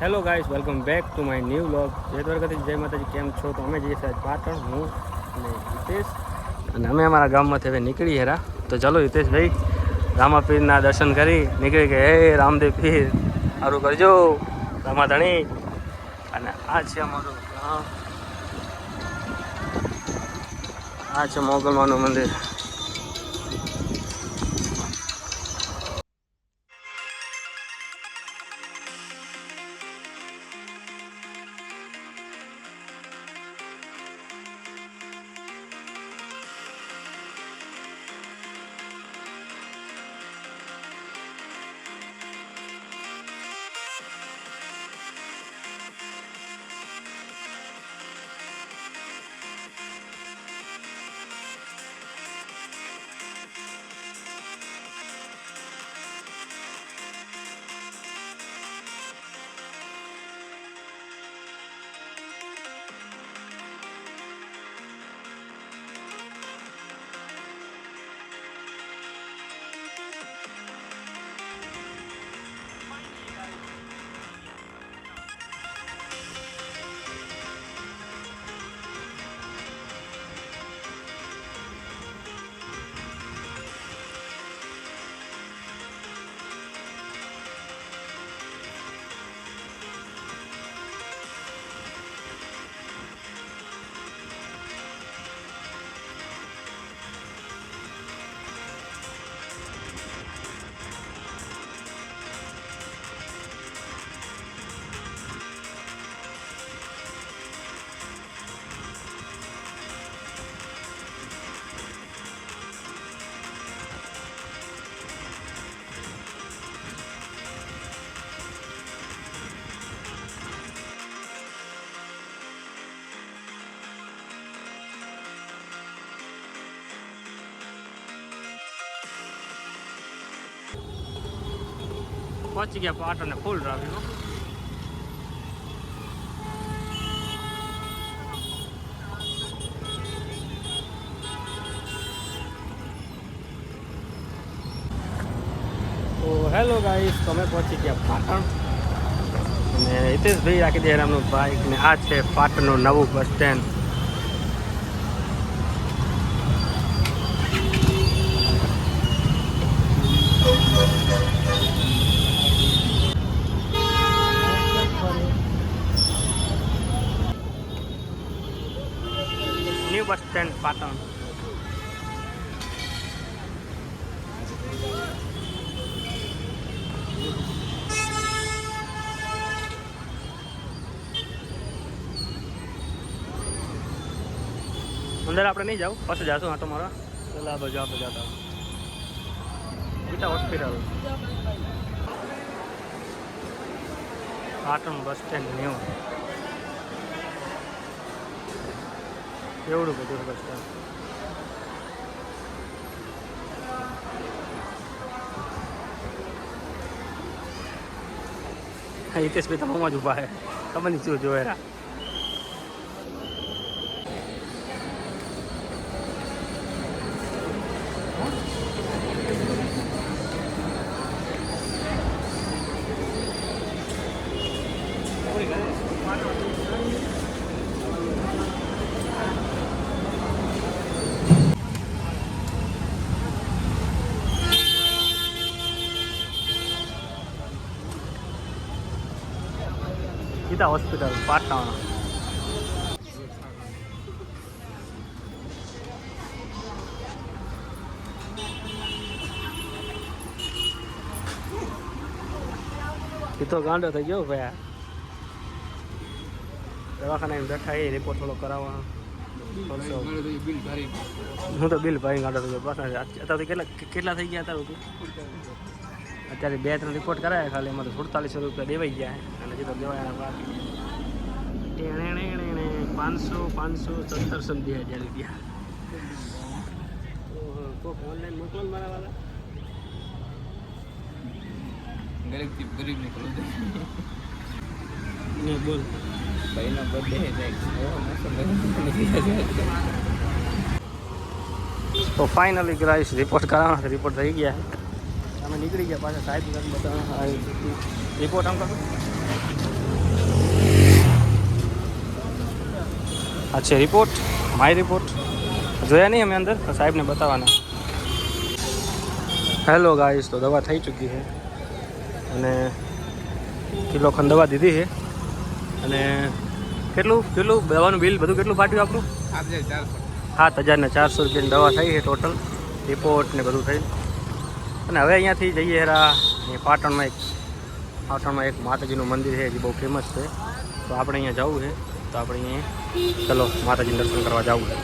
Hello guys, welcome back to my new vlog. જય દ્વારકાધીશ, જય માતાજી. કેમ છો? તો અમે જઈએ છીએ પાટણ, હું અને હિતેશ, અને અમે અમારા ગામમાંથી હવે નીકળી હેરા. તો ચાલો હિતેશભાઈ, રામાપીરના દર્શન કરી નીકળી ગયા. હે રામદેવ પીર, સારું કરજો રામાધણી. અને આ છે અમારું ગામ, આ છે મોગલમાનું મંદિર. પહોંચી ગયા પાટણ, ફૂલ ટ્રાફિક. તો હેલો ગાઈસ, તમે પહોંચી ગયા પાટણ, અને હિતેશભાઈ રાખી દે એમનું બાઇક. ને આ છે પાટણનું નવું બસ stand. New bus stand Patan. અંદર આપણે નહીં જાવ, પાછું જાશું આટો મારવા. પેલા બાજુ આપણે જતા Geeta hospital, Patan bus stand new. એવડું બધું બસ સ્ટેન્ડ. હિતેશભાઈ તો મોમાં જ ઊભા છે, ખબર નહીં શું જોવે. ગીતા હોસ્પિટલ પાટણ. એ તો ગાંડો થઈ ગયો ભાઈ. દવાખાના બેઠા એ રિપોર્ટ થોડો કરાવવાનો. હું તો બિલ ભાઈ ગાંડો થઈ ગયો. બસ અત્યારે કેટલા થઈ ગયા અત્યારે? અત્યારે 2-3 રિપોર્ટ કરાયા ખાલી, એમાં તો 4700 રૂપિયા દેવાઈ ગયા. અને જે તો દેવાયા બાકી 500 સમજી 1000 રૂપિયા. કોક ઓનલાઈન મોકલો મારા વાળા. ગરીબ નીકળો ને બોલ ભાઈનો બર્થડે. તો ફાઇનલી ગાઈસ રિપોર્ટ કરાવવાનો, રિપોર્ટ થઈ ગયા. અમે નીકળી ગયા પાછા. સાહેબ બતાવવા રિપોર્ટ આમ કરો. આ છે રિપોર્ટ, માય રિપોર્ટ. જોયા નહીં અમે અંદર, સાહેબને બતાવવાના. હેલો ગાઈસ, તો દવા થઈ ચૂકી છે અને કિલો ખંડ દવા દીધી છે. અને કેટલું દવાનું બિલ બધું કેટલું ફાટ્યું આપણું? 7,400 રૂપિયાની દવા થઈ છે ટોટલ, રિપોર્ટ ને બધું થઈ. અને હવે અહીંયાથી જઈએ હેરા પાટણમાં એક માતાજીનું મંદિર છે જે બહુ ફેમસ છે, તો આપણે અહીંયા જવું છે. તો આપણે અહીંયા ચલો માતાજીનું દર્શન કરવા જવું છે.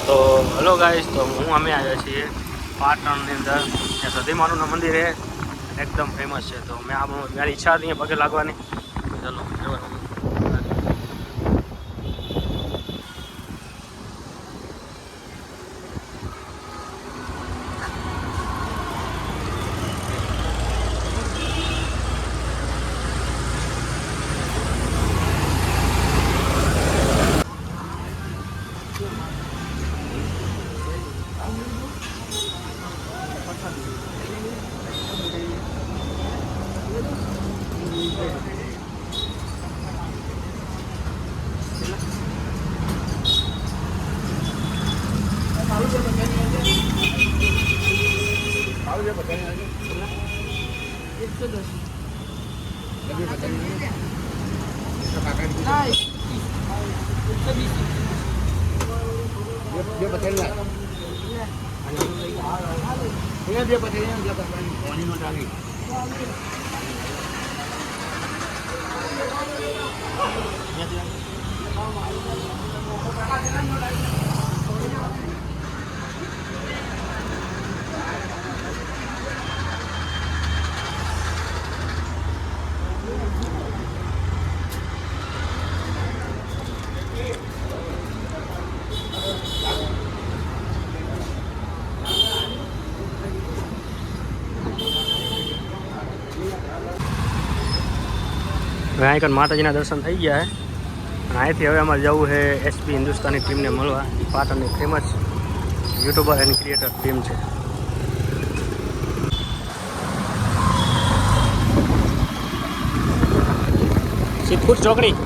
તો હલો ગાઈસ, તો અમે આવ્યા છીએ પાટણની અંદર. ત્યાં સતીમાનું મંદિર છે, એકદમ ફેમસ છે. તો મેં મારી ઈચ્છા હતી પગે લાગવાની. ચલો અહીં માતાજીના દર્શન થઈ ગયા છે. અને અહીંથી હવે અમારે જવું છે એસપી હિન્દુસ્તાની ટીમને મળવા. પાટણની famous YouTuber and creator team છે. સિદ્ધપુર ચોકડી.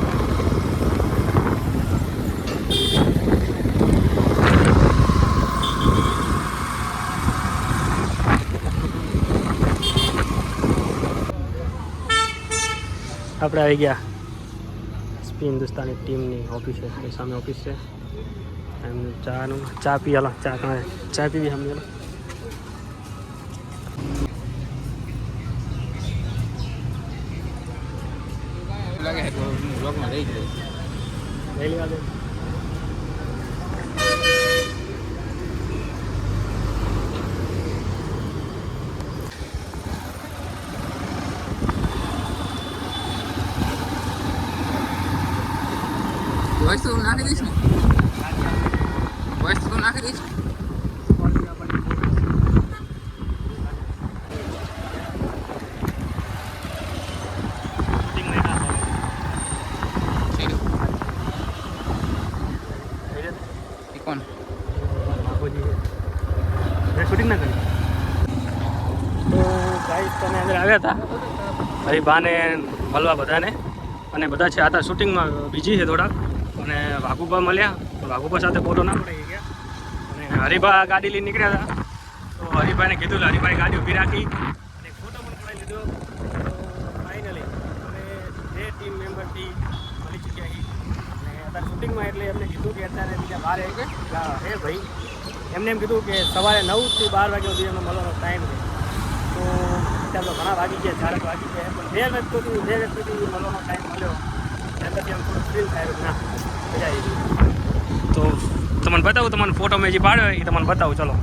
આપણે આવી ગયા એસપી હિન્દુસ્તાની ટીમની ઓફિસ છે, એ સામે ઓફિસ છે. એમનું ચા પી હાલો, ચા પીવી અમે હાલો. વોઇસ તો નાખી દઈશ ને, વોઇસ તો નાખી દઈશ. કોણ શૂટિંગ ના કરી? તો ગાઈસ તમે અંદર આવ્યા હતા હરિભાને મળવા બધાને, અને બધા છે આ શૂટિંગમાં બીજી છે થોડાક. અને વાઘુભા મળ્યા, તો વાઘુભા સાથે ફોટો ના પડી ગયા. અને હરિભા ગાડી લઈને નીકળ્યા હતા, તો હરિભાઈને કીધું, હરિભાઈ ગાડી ઊભી રાખી અને ફોટો પણ પડાવી લીધો. તો ફાઇનલી અમે 2 ટીમ મેમ્બરથી મળી ચૂક્યા છીએ. અને અત્યારે શૂટિંગમાં એટલે એમને કીધું કે અત્યારે બીજા 12 હે ભાઈ, એમને એમ કીધું કે સવારે 9 થી 12 વાગ્યા સુધી એમને મળવાનો ટાઈમ છે. તો અત્યારે તો ઘણા વાગી ગયા, 4 વાગી ગયા, પણ 2 વ્યક્તિથી મળવાનો ટાઈમ મળ્યો. એમ પછી આમ થોડું ફીલ થાય ના મજા આવી. તો તમને બતાવું, તમને ફોટો મેં જે પાડ્યો એ તમને બતાવું. ચલો.